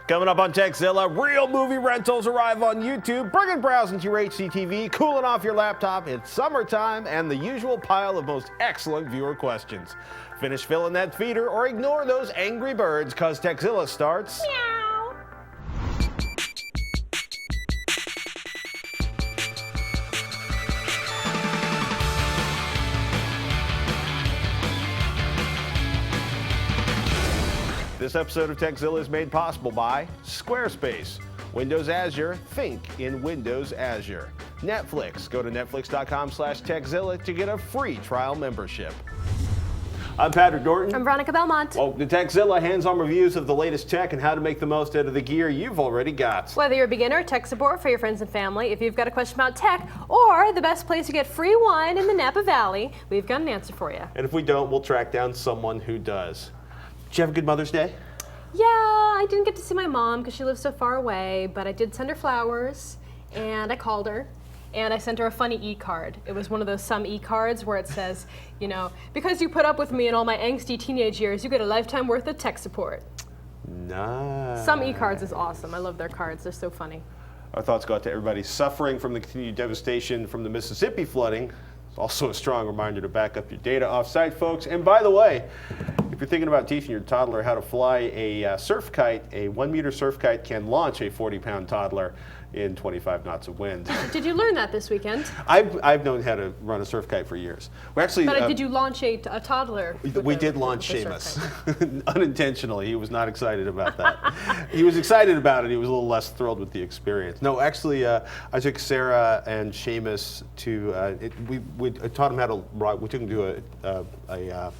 Coming up on Tekzilla, real movie rentals arrive on YouTube. Bring and browse into your HDTV, cooling off your laptop. It's summertime and the usual pile of most excellent viewer questions. Finish filling that feeder or ignore those angry birds, cause Tekzilla starts. Meow. This episode of Tekzilla is made possible by Squarespace, Windows Azure, think in Windows Azure. Netflix, go to netflix.com/Tekzilla to get a free trial membership. I'm Patrick Norton. I'm Veronica Belmont. Welcome to Tekzilla, hands-on reviews of the latest tech and how to make the most out of the gear you've already got. Whether you're a beginner, tech support for your friends and family, if you've got a question about tech, or the best place to get free wine in the Napa Valley, we've got an answer for you. And if we don't, we'll track down someone who does. Did you have a good Mother's Day? Yeah, I didn't get to see my mom because she lives so far away, but I did send her flowers, and I called her, and I sent her a funny e-card. It was one of those some e-cards where it says, you know, because you put up with me in all my angsty teenage years, you get a lifetime worth of tech support. Nice. Some e-cards is awesome. I love their cards. They're so funny. Our thoughts go out to everybody suffering from the continued devastation from the Mississippi flooding. It's also a strong reminder to back up your data off-site, folks. And by the way, if you're thinking about teaching your toddler how to fly a surf kite, a 1-meter surf kite can launch a 40-pound toddler in 25 knots of wind. Did you learn that this weekend? I've known how to run a surf kite for years. We actually. But did you launch a toddler? We did launch Seamus unintentionally. He was not excited about that. He was excited about it. He was a little less thrilled with the experience. No, actually, I took Sarah and Seamus to. We taught him how to ride. We took him to a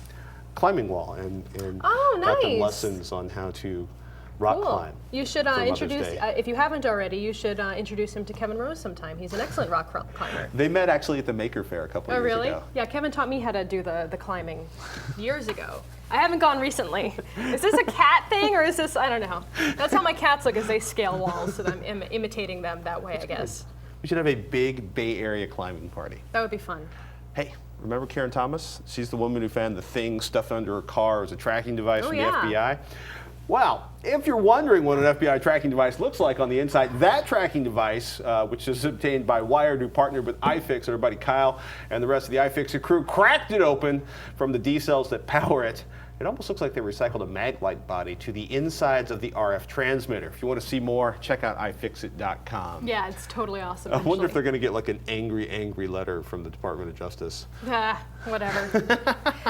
climbing wall and got them lessons on how to rock climb. You should introduce, if you haven't already, you should introduce him to Kevin Rose sometime. He's an excellent rock climber. They met actually at the Maker Faire a couple of years ago. Oh, really? Yeah, Kevin taught me how to do the climbing years ago. I haven't gone recently. Is this a cat thing or is this, I don't know. That's how my cats look as they scale walls, so I'm imitating them that way, I guess. We should have a big Bay Area climbing party. That would be fun. Hey, remember Karen Thomas? She's the woman who found the thing stuffed under her car as a tracking device from the FBI. Well, if you're wondering what an FBI tracking device looks like on the inside, that tracking device, which is obtained by Wired, who partnered with iFix, our buddy Kyle, and the rest of the iFixit crew, cracked it open from the D cells that power it. It almost looks like they recycled a mag-light body to the insides of the RF transmitter. If you want to see more, check out ifixit.com. Yeah, it's totally awesome. I wonder if they're going to get like an angry letter from the Department of Justice. Whatever.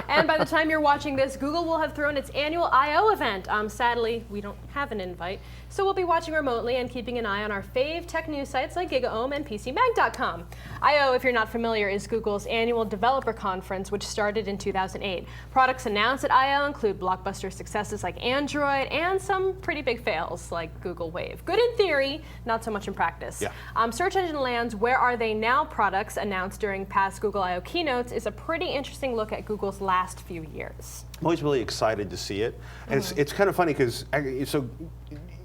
And by the time you're watching this, Google will have thrown its annual I/O event. Sadly, we don't have an invite, so we'll be watching remotely and keeping an eye on our fave tech news sites like GigaOM and PCMag.com. I/O, if you're not familiar, is Google's annual developer conference, which started in 2008. Products announced at I/O include blockbuster successes like Android and some pretty big fails like Google Wave. Good in theory, not so much in practice. Yeah. Search Engine Land's Where Are They Now products announced during past Google I/O keynotes is a pretty interesting look at Google's last few years. I'm always really excited to see it. And it's kind of funny because, so,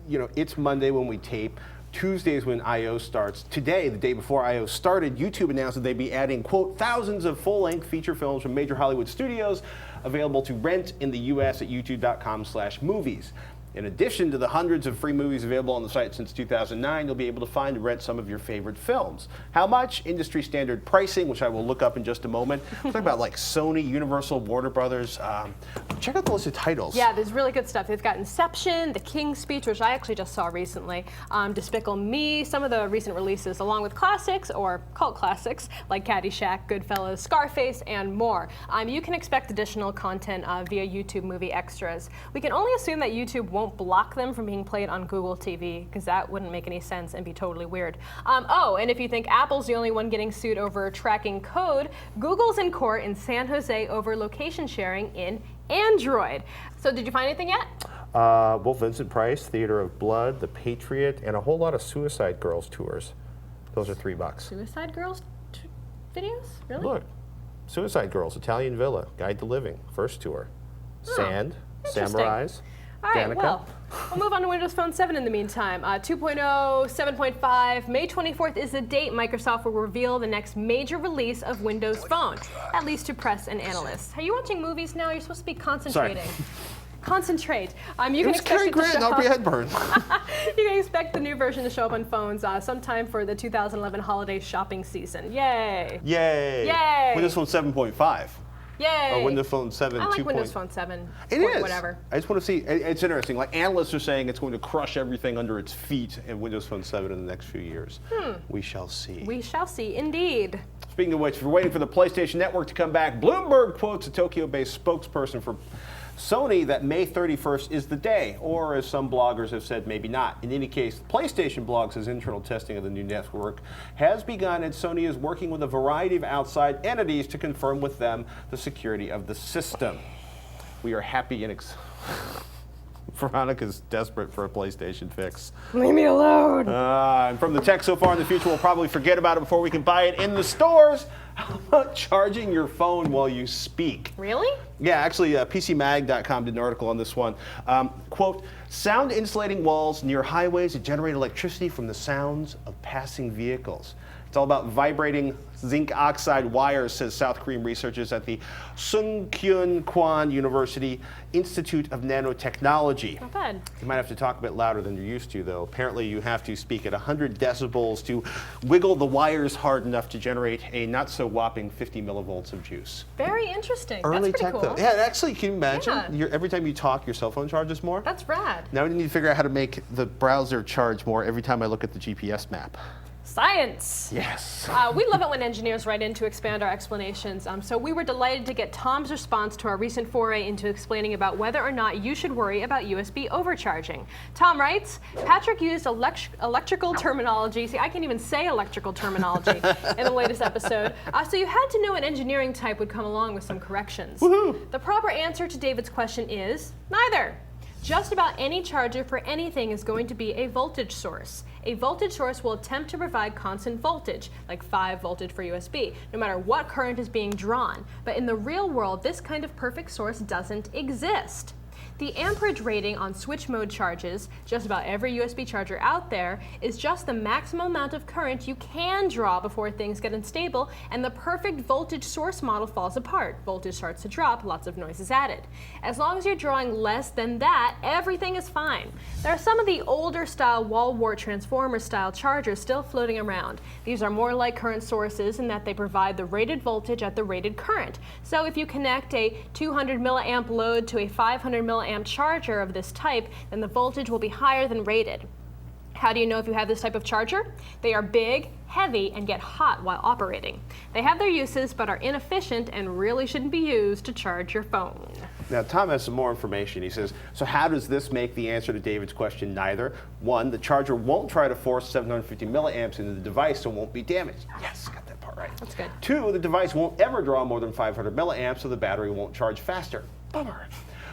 you know, it's Monday when we tape. Tuesday is when I/O starts. Today, the day before I/O started, YouTube announced that they'd be adding, quote, thousands of full-length feature films from major Hollywood studios available to rent in the US at youtube.com/movies. In addition to the hundreds of free movies available on the site since 2009, you'll be able to find and rent some of your favorite films. How much? Industry standard pricing, which I will look up in just a moment. Talk about like Sony, Universal, Warner Brothers. Check out the list of titles. Yeah, there's really good stuff. They've got Inception, The King's Speech, which I actually just saw recently, Despicable Me, some of the recent releases, along with classics or cult classics like Caddyshack, Goodfellas, Scarface, and more. You can expect additional content via YouTube Movie Extras. We can only assume that YouTube won't block them from being played on Google TV, because that wouldn't make any sense and be totally weird. And if you think Apple's the only one getting sued over tracking code, Google's in court in San Jose over location sharing in Android. So did you find anything yet? Well, Vincent Price, Theater of Blood, The Patriot, and a whole lot of Suicide Girls tours. Those are $3. Suicide Girls videos? Really? Look, Suicide Girls, Italian Villa, Guide to Living, first tour. Sand, Samurais. All right, Danica? well, we'll move on to Windows Phone 7 in the meantime. 2.0, 7.5, May 24th is the date Microsoft will reveal the next major release of Windows Phone, at least to press and analysts. Are you watching movies now? You're supposed to be concentrating. Sorry. Concentrate. You can expect Cary it to Grant, show not up. Redburn. You can expect the new version to show up on phones sometime for the 2011 holiday shopping season. Yay! Yay! Yay! Windows Phone 7.5. Yay! Or Windows Phone 7 I like 2. Windows Phone 7. It or is. Whatever. I just want to see. It's interesting. Like analysts are saying, it's going to crush everything under its feet in Windows Phone 7 in the next few years. We shall see. We shall see, indeed. Speaking of which, if you're waiting for the PlayStation Network to come back, Bloomberg quotes a Tokyo-based spokesperson for Sony that May 31st is the day, or as some bloggers have said, maybe not. In any case, the PlayStation blog says internal testing of the new network has begun, and Sony is working with a variety of outside entities to confirm with them the security of the system. We are happy and Veronica's desperate for a PlayStation fix. Leave me alone. And from the tech so far in the future, we'll probably forget about it before we can buy it in the stores. How about charging your phone while you speak? Really? Yeah, actually, PCMag.com did an article on this one. Quote, sound insulating walls near highways that generate electricity from the sounds of passing vehicles. It's all about vibrating zinc oxide wires, says South Korean researchers at the Sungkyun Kwan University Institute of Nanotechnology. Not bad. You might have to talk a bit louder than you're used to, though. Apparently, you have to speak at 100 decibels to wiggle the wires hard enough to generate a not-so-whopping 50 millivolts of juice. Very interesting. Early That's pretty tech, cool. though. Yeah, actually, can you imagine? Yeah. Every time you talk, your cell phone charges more? That's rad. Now we need to figure out how to make the browser charge more every time I look at the GPS map. Science. Yes. We love it when engineers write in to expand our explanations. So we were delighted to get Tom's response to our recent foray into explaining about whether or not you should worry about USB overcharging. Tom writes, Patrick used electrical terminology. See, I can't even say electrical terminology in the latest episode. So you had to know an engineering type would come along with some corrections. Woohoo! The proper answer to David's question is neither. Just about any charger for anything is going to be a voltage source. A voltage source will attempt to provide constant voltage, like 5 voltage for USB, no matter what current is being drawn. But in the real world, this kind of perfect source doesn't exist. The amperage rating on switch mode charges, just about every USB charger out there, is just the maximum amount of current you can draw before things get unstable, and the perfect voltage source model falls apart. Voltage starts to drop, lots of noise is added. As long as you're drawing less than that, everything is fine. There are some of the older style wall wart transformer style chargers still floating around. These are more like current sources in that they provide the rated voltage at the rated current. So if you connect a 200 milliamp load to a 500 milliamp charger of this type, then the voltage will be higher than rated. How do you know if you have this type of charger? They are big, heavy, and get hot while operating. They have their uses, but are inefficient and really shouldn't be used to charge your phone. Now, Tom has some more information. He says, so how does this make the answer to David's question neither? 1, the charger won't try to force 750 milliamps into the device, so it won't be damaged. Yes, got that part right. That's good. 2, the device won't ever draw more than 500 milliamps, so the battery won't charge faster. Bummer.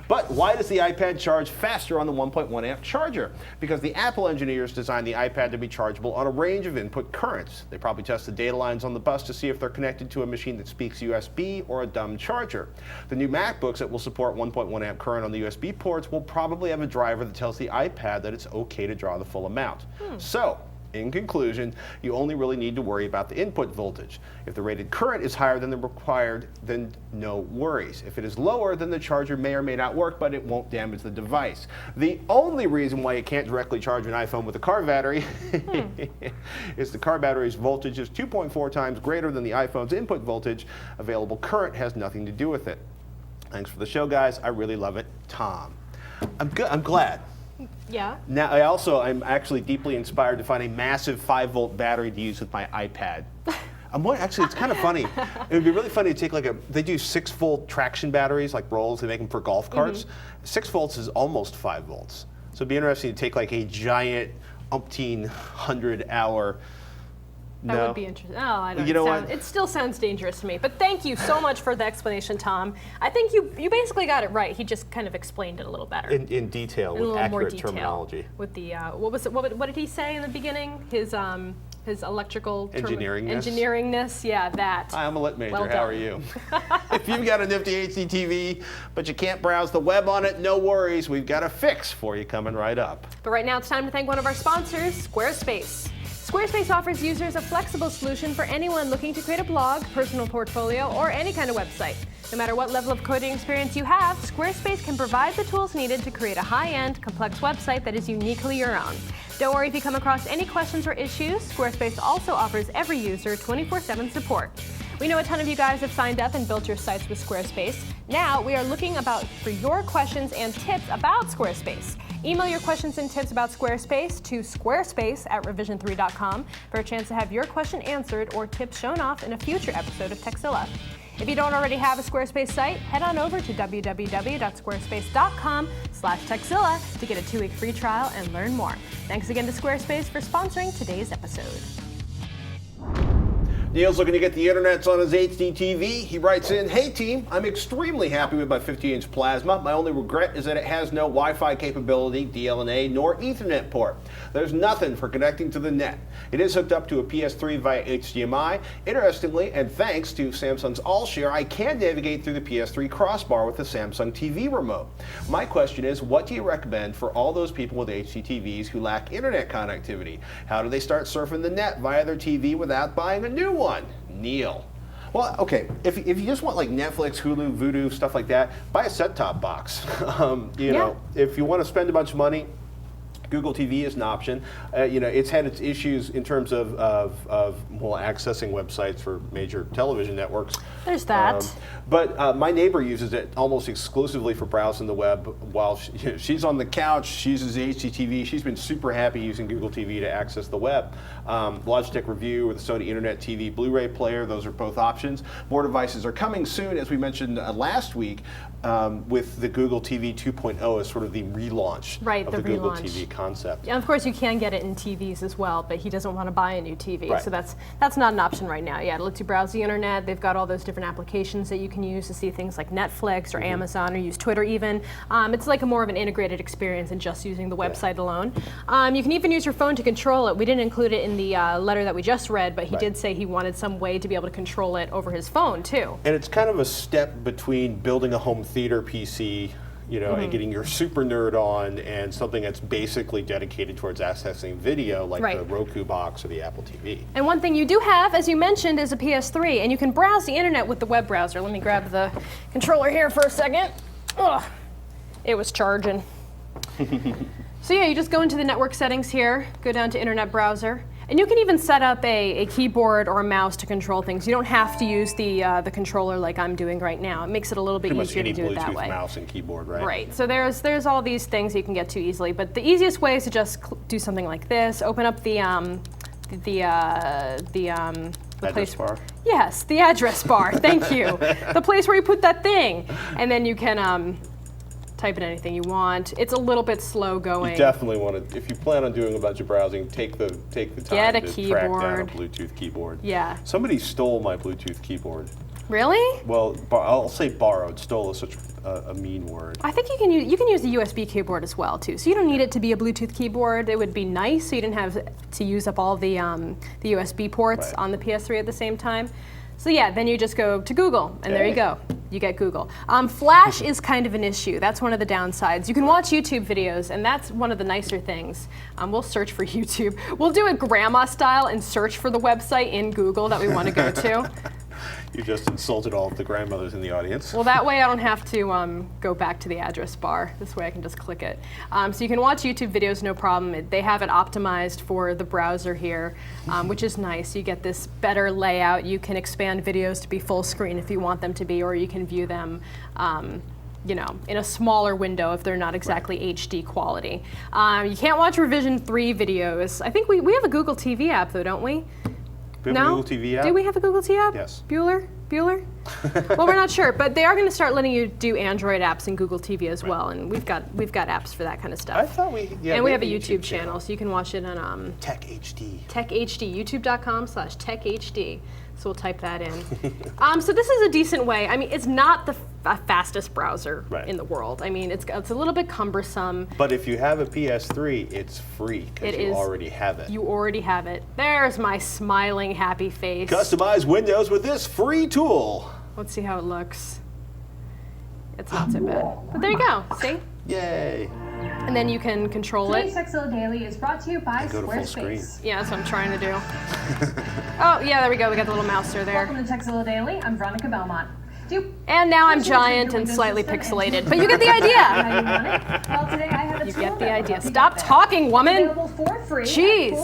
But why does the iPad charge faster on the 1.1 amp charger? Because the Apple engineers designed the iPad to be chargeable on a range of input currents. They probably test the data lines on the bus to see if they're connected to a machine that speaks USB or a dumb charger. The new MacBooks that will support 1.1 amp current on the USB ports will probably have a driver that tells the iPad that it's okay to draw the full amount. So, in conclusion, you only really need to worry about the input voltage. If the rated current is higher than the required, then no worries. If it is lower, then the charger may or may not work, but it won't damage the device. The only reason why you can't directly charge an iPhone with a car battery is the car battery's voltage is 2.4 times greater than the iPhone's input voltage. Available current has nothing to do with it. Thanks for the show, guys. I really love it. Tom. I'm glad. Yeah? Now, I'm actually deeply inspired to find a massive 5-volt battery to use with my iPad. Actually, it's kind of funny. It would be really funny to take they do 6-volt traction batteries, like rolls, they make them for golf carts. 6 volts is almost 5 volts. So it'd be interesting to take like a giant umpteen 100-hour That would be interesting. Oh, I don't You know know. what? It still sounds dangerous to me. But thank you so much for the explanation, Tom. I think you basically got it right. He just kind of explained it a little better. In detail, In a with little more accurate detail. terminology. With the what was it? What did he say in the beginning? His electrical engineeringness. Yeah, that. Hi, I'm a lit major. Well How are done. you? If you've got a nifty HDTV, but you can't browse the web on it, no worries. We've got a fix for you coming right up. But right now it's time to thank one of our sponsors, Squarespace. Squarespace offers users a flexible solution for anyone looking to create a blog, personal portfolio, or any kind of website. No matter what level of coding experience you have, Squarespace can provide the tools needed to create a high-end, complex website that is uniquely your own. Don't worry if you come across any questions or issues. Squarespace also offers every user 24/7 support. We know a ton of you guys have signed up and built your sites with Squarespace. Now we are looking for your questions and tips about Squarespace. Email your questions and tips about Squarespace to squarespace@revision3.com for a chance to have your question answered or tips shown off in a future episode of Tekzilla. If you don't already have a Squarespace site, head on over to www.squarespace.com/Tekzilla to get a 2-week free trial and learn more. Thanks again to Squarespace for sponsoring today's episode. Neil's looking to get the internets on his HDTV. He writes in, "Hey team, I'm extremely happy with my 50-inch plasma. My only regret is that it has no Wi-Fi capability, DLNA, nor Ethernet port. There's nothing for connecting to the net. It is hooked up to a PS3 via HDMI. Interestingly, and thanks to Samsung's AllShare, I can navigate through the PS3 crossbar with the Samsung TV remote. My question is, what do you recommend for all those people with HDTVs who lack internet connectivity? How do they start surfing the net via their TV without buying a new one? Neil." Well, okay, if you just want like Netflix, Hulu, Vudu, stuff like that, buy a set-top box. You know, if you want to spend a bunch of money, Google TV is an option. You know, it's had its issues in terms of accessing websites for major television networks. There's that. But my neighbor uses it almost exclusively for browsing the web while she's on the couch. She uses the HDTV. She's been super happy using Google TV to access the web. Logitech Review or the Sony Internet TV Blu-ray player, those are both options. More devices are coming soon, as we mentioned last week, with the Google TV 2.0 as sort of the relaunch of the Google TV concept. And of course you can get it in TVs as well, but he doesn't want to buy a new TV, Right. so that's not an option right now. Yeah, it lets you browse the internet. They've got all those different applications that you can use to see things like Netflix or Amazon or use Twitter even. It's like a more of an integrated experience than just using the website alone. You can even use your phone to control it. We didn't include it in the letter that we just read, but he did say he wanted some way to be able to control it over his phone too. And it's kind of a step between building a home theater PC, you know, and getting your super nerd on, and something that's basically dedicated towards accessing video, like the Roku box or the Apple TV. And one thing you do have, as you mentioned, is a PS3, and you can browse the internet with the web browser. Let me grab the controller here for a second. Ugh, it was charging. So yeah, you just go into the network settings here, go down to internet browser, and you can even set up a keyboard or a mouse to control things. You don't have to use the controller like I'm doing right now. It makes it a little bit easier to do it that way. Bluetooth mouse and keyboard, right? Right. So there's all these things you can get to easily, but the easiest way is to just do something like this. Open up the Address bar? Yes, the address bar. Thank you. The place where you put that thing, and then you can type in anything you want. It's a little bit slow going. You definitely want to, if you plan on doing a bunch of browsing, take the time to track down a Bluetooth keyboard. Yeah. Somebody stole my Bluetooth keyboard. Really? Well, I'll say borrowed. Stole is such a mean word. I think you can use the USB keyboard as well too. So you don't need it to be a Bluetooth keyboard. It would be nice so you didn't have to use up all the USB ports on the PS3 at the same time. So yeah, then you just go to Google, and there you go. You get Google. Flash is kind of an issue. That's one of the downsides. You can watch YouTube videos, and that's one of the nicer things. We'll search for YouTube. We'll do it grandma style and search for the website in Google that we want to go to. You just insulted all of the grandmothers in the audience. Well, that way I don't have to go back to the address bar. This way I can just click it. So you can watch YouTube videos, no problem. They have it optimized for the browser here, which is nice. You get this better layout. You can expand videos to be full screen if you want them to be, or you can view them you know, in a smaller window if they're not exactly HD quality. You can't watch Revision 3 videos. I think we have a Google TV app though, don't we? We have a Google TV app? Do we have a Google TV app? Yes. Bueller? Well, we're not sure, but they are going to start letting you do Android apps and Google TV as well, and we've got apps for that kind of stuff. I thought we have a YouTube channel, so you can watch it on Tech HD. Tech HD, youtube.com/TechHD. So we'll type that in. So this is a decent way. I mean, it's not the fastest browser in the world. I mean, it's a little bit cumbersome. But if you have a PS3, it's free because you already have it. You already have it. There's my smiling, happy face. Customize Windows with this free tool. Let's see how it looks. It's not so bad. But there you go. See? Yay. And then you can control it. Today's Tekzilla Daily is brought to you by Go to full screen. Squarespace. Yeah, that's what I'm trying to do. Oh, yeah, there we go. We got the little mouser there. Welcome to Tekzilla Daily. I'm Veronica Belmont. And now I'm giant and slightly pixelated, but you get the idea. Well, today I have a You tool get the that will idea. help you Stop get there. talking, woman. Available for free Jeez. at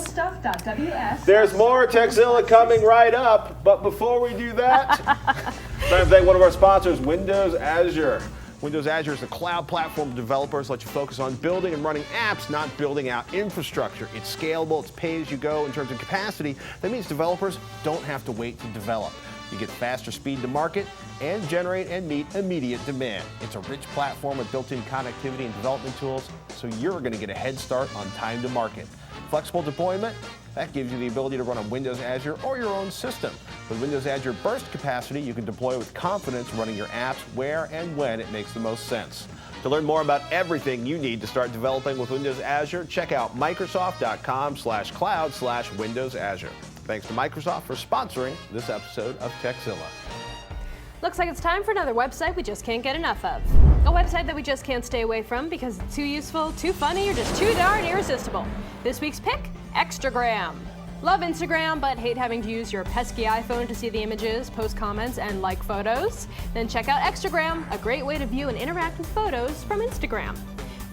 fullstuff.ws. There's more Tekzilla coming right up, but before we do that, time to thank one of our sponsors, Windows Azure. Windows Azure is a cloud platform for developers, lets you focus on building and running apps, not building out infrastructure. It's scalable, it's pay-as-you-go in terms of capacity. That means developers don't have to wait to develop. You get faster speed to market and generate and meet immediate demand. It's a rich platform with built-in connectivity and development tools, so you're going to get a head start on time to market. Flexible deployment, that gives you the ability to run on Windows Azure or your own system. With Windows Azure Burst capacity, you can deploy with confidence, running your apps where and when it makes the most sense. To learn more about everything you need to start developing with Windows Azure, check out Microsoft.com/cloud/Windows Azure. Thanks to Microsoft for sponsoring this episode of Tekzilla. Looks like it's time for another website we just can't get enough of. A website that we just can't stay away from because it's too useful, too funny, or just too darn irresistible. This week's pick, Extragram. Love Instagram, but hate having to use your pesky iPhone to see the images, post comments, and like photos? Then check out Extragram, a great way to view and interact with photos from Instagram.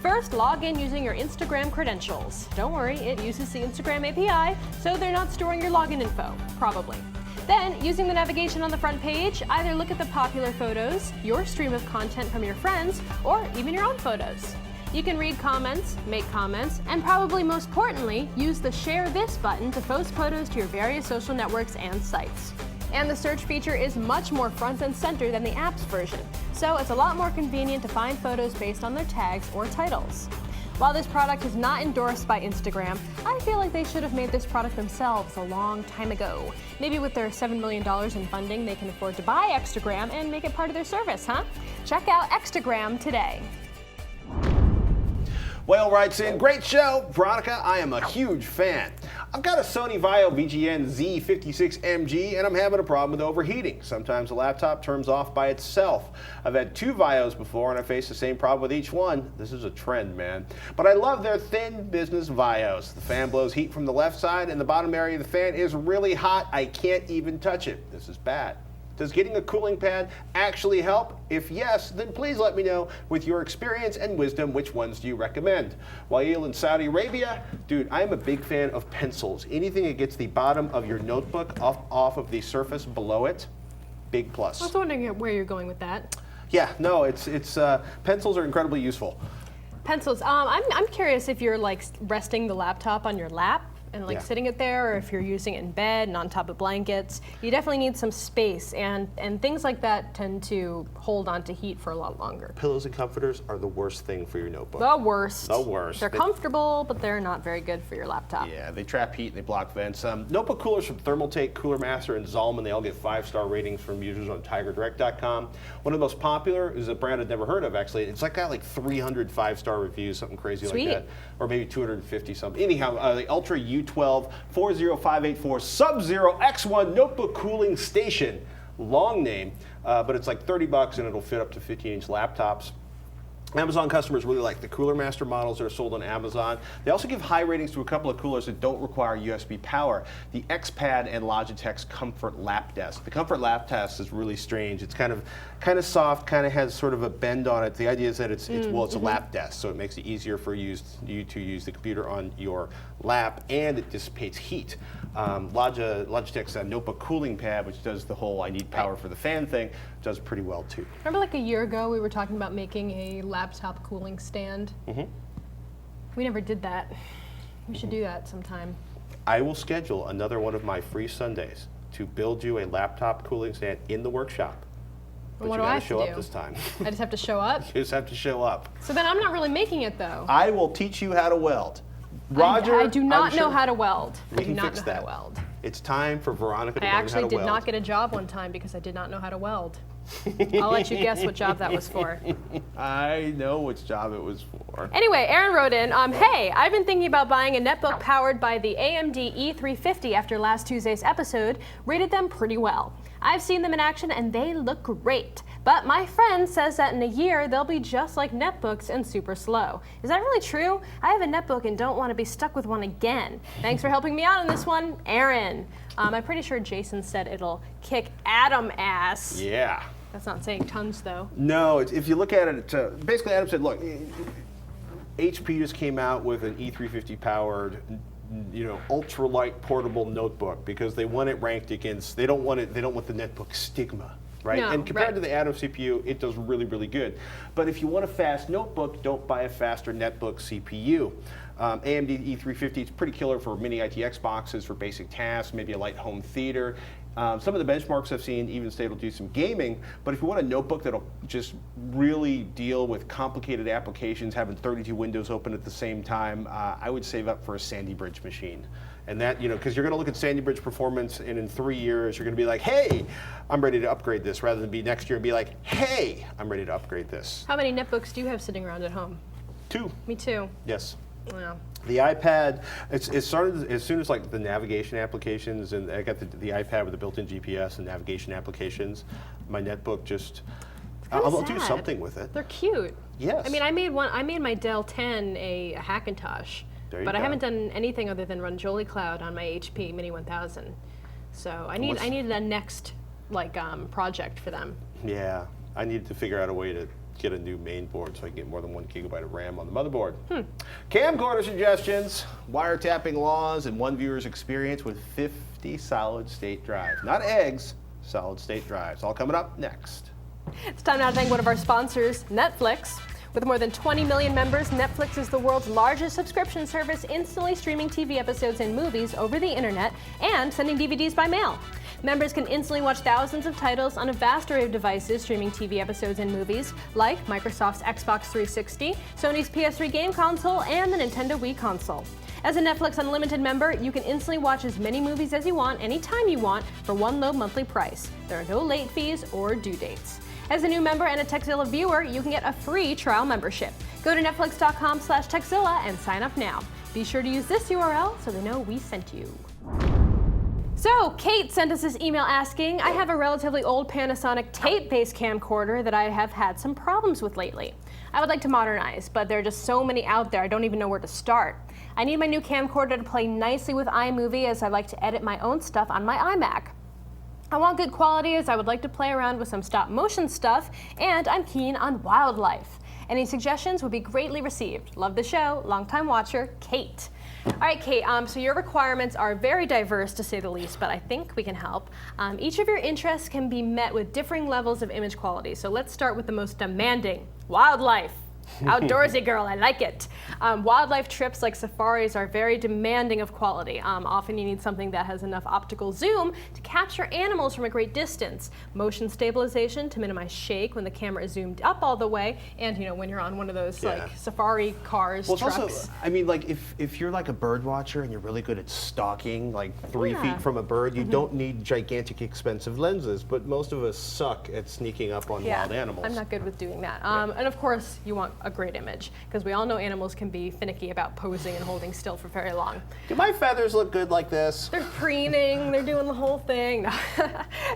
First, log in using your Instagram credentials. Don't worry, it uses the Instagram API, so they're not storing your login info, probably. Then, using the navigation on the front page, either look at the popular photos, your stream of content from your friends, or even your own photos. You can read comments, make comments, and probably most importantly, use the Share This button to post photos to your various social networks and sites. And the search feature is much more front and center than the apps version, so it's a lot more convenient to find photos based on their tags or titles. While this product is not endorsed by Instagram, I feel like they should have made this product themselves a long time ago. Maybe with their $7 million in funding, they can afford to buy Extragram and make it part of their service, huh? Check out Extragram today. Whale writes in, great show, Veronica, I am a huge fan. I've got a Sony Vaio VGN Z56MG and I'm having a problem with overheating. Sometimes the laptop turns off by itself. I've had two Vaios before and I faced the same problem with each one. This is a trend, man. But I love their thin business Vaios. The fan blows heat from the left side and the bottom area of the fan is really hot. I can't even touch it. This is bad. Does getting a cooling pad actually help? If yes, then please let me know with your experience and wisdom which ones do you recommend. Wael in Saudi Arabia, dude, I'm a big fan of pencils. Anything that gets the bottom of your notebook off of the surface below it, big plus. I was wondering where you're going with that. Yeah, no, it's pencils are incredibly useful. Pencils. I'm curious if you're like resting the laptop on your lap and like sitting it there, or if you're using it in bed and on top of blankets. You definitely need some space, and things like that tend to hold on to heat for a lot longer. Pillows and comforters are the worst thing for your notebook. The worst. The worst. They're comfortable, but they're not very good for your laptop. Yeah, they trap heat and they block vents. Notebook coolers from Thermaltake, Cooler Master, and Zalman, they all get 5-star ratings from users on TigerDirect.com. One of the most popular is a brand I'd never heard of, actually. It's like got like 300 5-star reviews, something crazy Sweet. like that. Or maybe 250 something. Anyhow, the Ultra U12 40584 Sub-Zero X1 notebook cooling station. Long name, but it's like $30 and it'll fit up to 15-inch laptops. Amazon customers really like the Cooler Master models that are sold on Amazon. They also give high ratings to a couple of coolers that don't require USB power. The XPad and Logitech's Comfort Lap Desk. The Comfort Lap Desk is really strange. It's kind of soft, kind of has sort of a bend on it. The idea is that it's a lap desk, so it makes it easier for you to use the computer on your lap, and it dissipates heat. Logitech's notebook cooling pad, which does the whole I need power for the fan thing, does pretty well too. Remember like a year ago we were talking about making a laptop cooling stand? Mm-hmm. We never did that. We should do that sometime. I will schedule another one of my free Sundays to build you a laptop cooling stand in the workshop But What you do I gotta have to show up do? this time. I just have to show up. You just have to show up. So then I'm not really making it though. I will teach you how to weld. Roger, I do not I'm know sure how to weld. we I do can not fix know that. how to weld. It's time for Veronica to I learn how actually to did weld. not get a job one time because I did not know how to weld. I'll let you guess what job that was for. I know which job it was for. Anyway, Aaron wrote in, hey, I've been thinking about buying a netbook powered by the AMD E350 after last Tuesday's episode. Rated them pretty well. I've seen them in action and they look great. But my friend says that in a year, they'll be just like netbooks and super slow. Is that really true? I have a netbook and don't want to be stuck with one again. Thanks for helping me out on this one, Aaron. I'm pretty sure Jason said it'll kick Adam ass. Yeah. That's not saying tons though. No, if you look at it, basically Adam said, look, HP just came out with an E350 powered, ultralight portable notebook because they want it ranked against, they don't want the netbook stigma. Right? No, and compared right. to the Atom CPU, it does really, really good. But if you want a fast notebook, don't buy a faster netbook CPU. AMD E350 is pretty killer for mini ITX boxes, for basic tasks, maybe a light home theater. Some of the benchmarks I've seen even say it'll do some gaming, but if you want a notebook that'll just really deal with complicated applications, having 32 windows open at the same time, I would save up for a Sandy Bridge machine. And that, because you're going to look at Sandy Bridge performance, and in 3 years, you're going to be like, hey, I'm ready to upgrade this, rather than be next year and be like, hey, I'm ready to upgrade this. How many netbooks do you have sitting around at home? 2. Me too. Yes. Yeah. The iPad, it started as soon as like the navigation applications, and I got the iPad with the built-in GPS and navigation applications. My netbook just, I'll do sad. something with it. They're cute. Yes. I mean, I made my Dell 10 a Hackintosh, There you but I go. haven't done anything other than run Jolly Cloud on my HP Mini 1000. So I needed a next project for them. Yeah, I need to figure out a way to get a new main board so I can get more than 1 gigabyte of RAM on the motherboard. Camcorder suggestions, wiretapping laws, and one viewer's experience with 50 solid-state drives. Not eggs, solid-state drives. All coming up next. It's time now to thank one of our sponsors, Netflix. With more than 20 million members, Netflix is the world's largest subscription service, instantly streaming TV episodes and movies over the internet and sending DVDs by mail. Members can instantly watch thousands of titles on a vast array of devices, streaming TV episodes and movies, like Microsoft's Xbox 360, Sony's PS3 game console, and the Nintendo Wii console. As a Netflix Unlimited member, you can instantly watch as many movies as you want, anytime you want, for one low monthly price. There are no late fees or due dates. As a new member and a Tekzilla viewer, you can get a free trial membership. Go to netflix.com/Tekzilla and sign up now. Be sure to use this URL so they know we sent you. So, Kate sent us this email asking, I have a relatively old Panasonic tape-based camcorder that I have had some problems with lately. I would like to modernize, but there are just so many out there I don't even know where to start. I need my new camcorder to play nicely with iMovie as I like to edit my own stuff on my iMac. I want good quality as I would like to play around with some stop motion stuff, and I'm keen on wildlife. Any suggestions would be greatly received. Love the show, longtime watcher, Kate. All right, Kate, so your requirements are very diverse to say the least, but I think we can help. Each of your interests can be met with differing levels of image quality. So let's start with the most demanding, wildlife. Outdoorsy girl, I like it. Wildlife trips like safaris are very demanding of quality. Often you need something that has enough optical zoom to capture animals from a great distance, motion stabilization to minimize shake when the camera is zoomed up all the way, and when you're on one of those like safari cars, Well, it's trucks. also, I mean, like if you're like a bird watcher and you're really good at stalking like 3 feet from a bird, you don't need gigantic expensive lenses, but most of us suck at sneaking up on wild animals. I'm not good with doing that. And of course, you want a great image, because we all know animals can be finicky about posing and holding still for very long. Do my feathers look good like this? They're preening, they're doing the whole thing.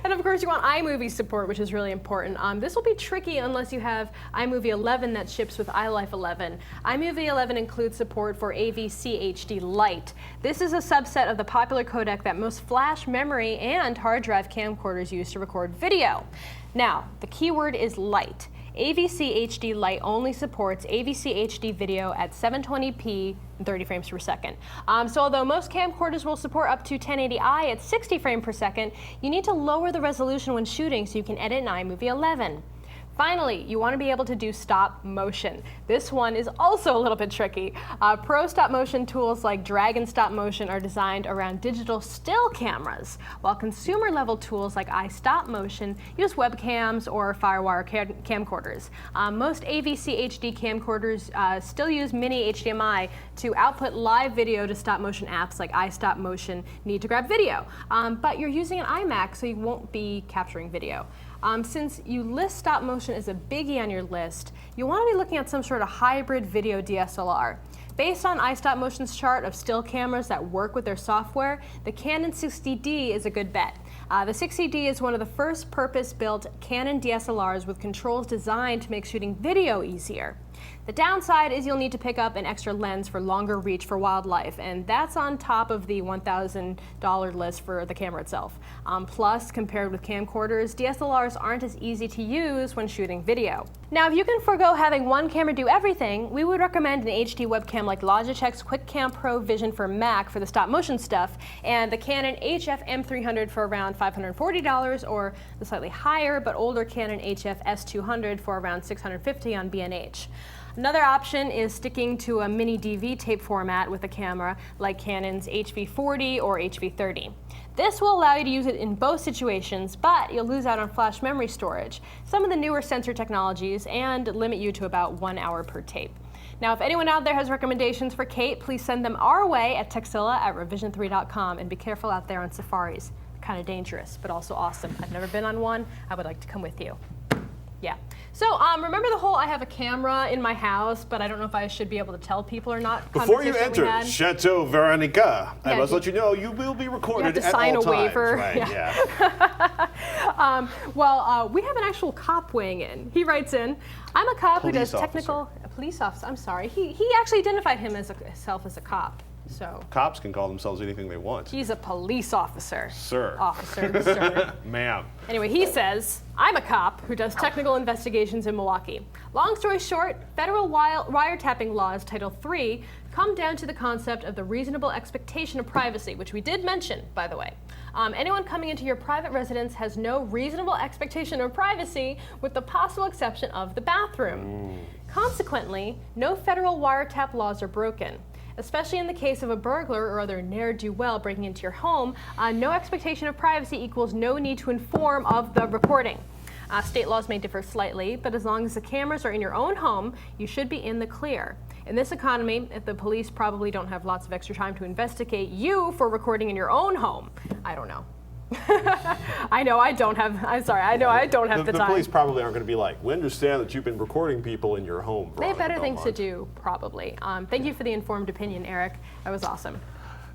And of course you want iMovie support, which is really important. This will be tricky unless you have iMovie 11 that ships with iLife 11. iMovie 11 includes support for AVC HD Lite. This is a subset of the popular codec that most flash memory and hard drive camcorders use to record video. Now, the keyword is light. AVC HD Lite only supports AVC HD video at 720p and 30 frames per second. So although most camcorders will support up to 1080i at 60 frames per second, you need to lower the resolution when shooting so you can edit in iMovie 11. Finally, you want to be able to do stop motion. This one is also a little bit tricky. Pro stop motion tools like Dragon Stop Motion are designed around digital still cameras, while consumer level tools like iStop use webcams or Firewire camcorders. Most AVC HD camcorders still use mini HDMI to output live video to stop motion apps like iStop Motion need to grab video. But you're using an iMac, so you won't be capturing video. Since you list stop motion as a biggie on your list, you want to be looking at some sort of hybrid video DSLR. Based on iStop Motion's chart of still cameras that work with their software, the Canon 60D is a good bet. The 60D is one of the first purpose-built Canon DSLRs with controls designed to make shooting video easier. The downside is you'll need to pick up an extra lens for longer reach for wildlife, and that's on top of the $1,000 list for the camera itself. Plus, compared with camcorders, DSLRs aren't as easy to use when shooting video. Now, if you can forego having one camera do everything, we would recommend an HD webcam like Logitech's QuickCam Pro Vision for Mac for the stop motion stuff, and the Canon HF M300 for around $540, or the slightly higher but older Canon HF S200 for around $650 on B&H. Another option is sticking to a mini DV tape format with a camera like Canon's HV40 or HV30. This will allow you to use it in both situations, but you'll lose out on flash memory storage, some of the newer sensor technologies, and limit you to about 1 hour per tape. Now, if anyone out there has recommendations for Kate, please send them our way at Tekzilla@revision3.com, and be careful out there on safaris. Kind of dangerous, but also awesome. I've never been on one. I would like to come with you. Yeah. So remember the whole I have a camera in my house, but I don't know if I should be able to tell people or not. Before you enter Chateau Veronica, I must let you know you will be recorded at all times. You have to sign a waiver. Right, yeah. We have an actual cop weighing in. He writes in, I'm a cop who does technical... A police officer, I'm sorry. He actually identified himself as a cop. So cops can call themselves anything they want. He's a police officer. Sir. Officer, sir. Ma'am. Anyway, he says, I'm a cop who does technical investigations in Milwaukee. Long story short, federal wiretapping laws, Title III, come down to the concept of the reasonable expectation of privacy, which we did mention, by the way. Anyone coming into your private residence has no reasonable expectation of privacy, with the possible exception of the bathroom. Consequently, no federal wiretap laws are broken. Especially in the case of a burglar or other ne'er-do-well breaking into your home, no expectation of privacy equals no need to inform of the recording. State laws may differ slightly, but as long as the cameras are in your own home, you should be in the clear. In this economy, if the police probably don't have lots of extra time to investigate you for recording in your own home, I don't know. I know I don't have the time. The police probably aren't going to be like, we understand that you've been recording people in your home. They have better things to do, probably. Thank you for the informed opinion, Eric. That was awesome.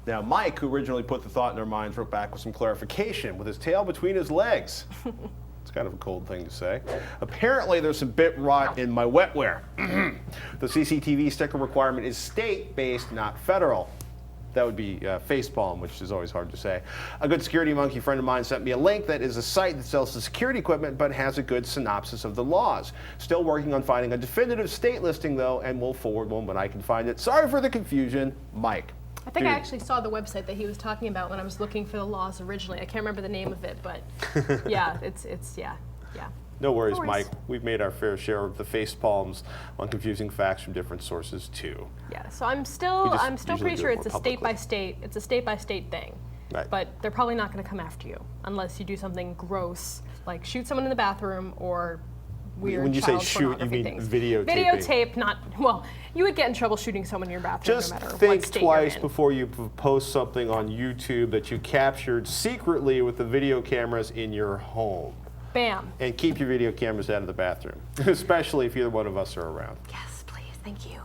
Now, Mike, who originally put the thought in our minds, wrote back with some clarification with his tail between his legs. It's kind of a cold thing to say. Apparently, there's some bit rot in my wetware. The CCTV sticker requirement is state-based, not federal. That would be facepalm, which is always hard to say. A good security monkey friend of mine sent me a link that is a site that sells the security equipment but has a good synopsis of the laws. Still working on finding a definitive state listing, though, and we'll forward one when I can find it. Sorry for the confusion, Mike. I think I actually saw the website that he was talking about when I was looking for the laws originally. I can't remember the name of it, but yeah, it's. No worries, Mike. We've made our fair share of the face palms on confusing facts from different sources too. Yeah, so I'm still pretty sure it's a state by state thing. Right. But they're probably not going to come after you unless you do something gross, like shoot someone in the bathroom or weird When you say child shoot, you mean things. videotaping. Videotape, not, well, you would get in trouble shooting someone in your bathroom Just no matter what think state twice you're in. before you post something on YouTube that you captured secretly with the video cameras in your home. Bam. And keep your video cameras out of the bathroom, especially if either one of us are around. Yes, please, thank you.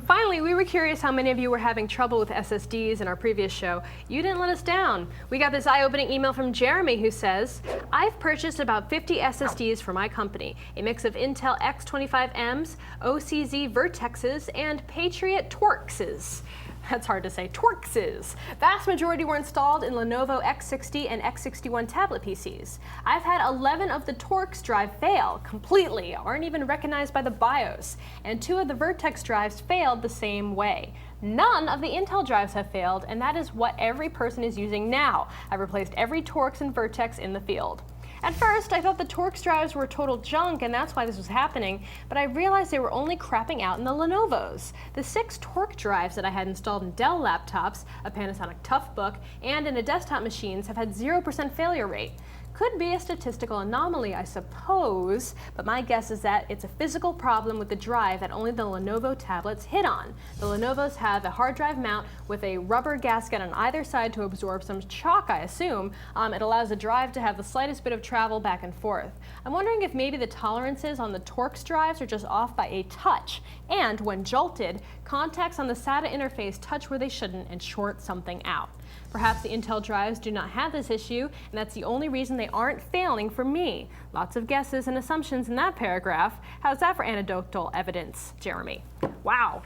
Finally, we were curious how many of you were having trouble with SSDs in our previous show. You didn't let us down. We got this eye-opening email from Jeremy who says, I've purchased about 50 SSDs for my company, a mix of Intel X25Ms, OCZ Vertexes, and Patriot Torxes. That's hard to say, Torxes. Vast majority were installed in Lenovo X60 and X61 tablet PCs. I've had 11 of the Torx drive fail completely, aren't even recognized by the BIOS, and 2 of the Vertex drives failed the same way. None of the Intel drives have failed, and that is what every person is using now. I've replaced every Torx and Vertex in the field. At first, I thought the Torx drives were total junk and that's why this was happening, but I realized they were only crapping out in the Lenovo's. The 6 Torx drives that I had installed in Dell laptops, a Panasonic Toughbook, and in a desktop machines have had 0% failure rate. Could be a statistical anomaly, I suppose, but my guess is that it's a physical problem with the drive that only the Lenovo tablets hit on. The Lenovo's have a hard drive mount with a rubber gasket on either side to absorb some shock, I assume. It allows the drive to have the slightest bit of travel back and forth. I'm wondering if maybe the tolerances on the Torx drives are just off by a touch, and when jolted, contacts on the SATA interface touch where they shouldn't and short something out. Perhaps the Intel drives do not have this issue, and that's the only reason they aren't failing for me. Lots of guesses and assumptions in that paragraph. How's that for anecdotal evidence, Jeremy? Wow.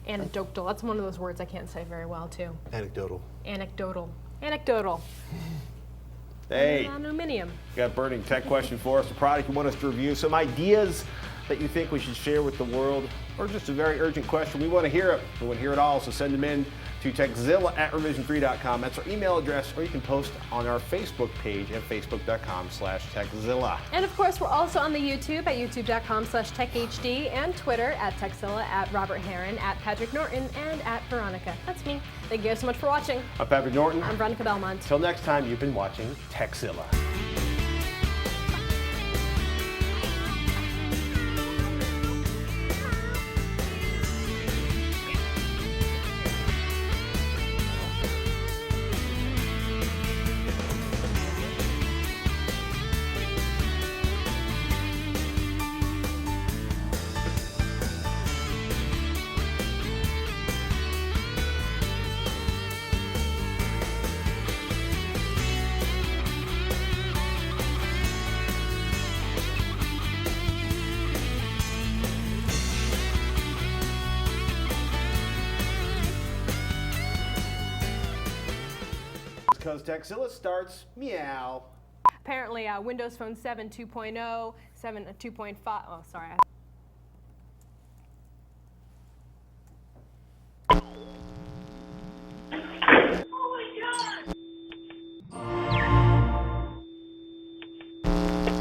Anecdotal. That's one of those words I can't say very well, too. Anecdotal. Anecdotal. Anecdotal. Hey, Aluminium. got a burning tech question for us, a product you want us to review, some ideas that you think we should share with the world, or just a very urgent question. We want to hear it. We want to hear it all, so send them in to tekzilla@revision3.com. That's our email address, or you can post on our Facebook page at facebook.com/tekzilla. And of course, we're also on the YouTube at youtube.com/techhd and Twitter at Tekzilla, at Robert Heron, at Patrick Norton, and at Veronica. That's me. Thank you guys so much for watching. I'm Patrick Norton. I'm Veronica Belmont. Until next time, you've been watching Tekzilla. Because Tekzilla starts meow. Apparently, Windows Phone 7 2.0, 7 2.5, oh, sorry.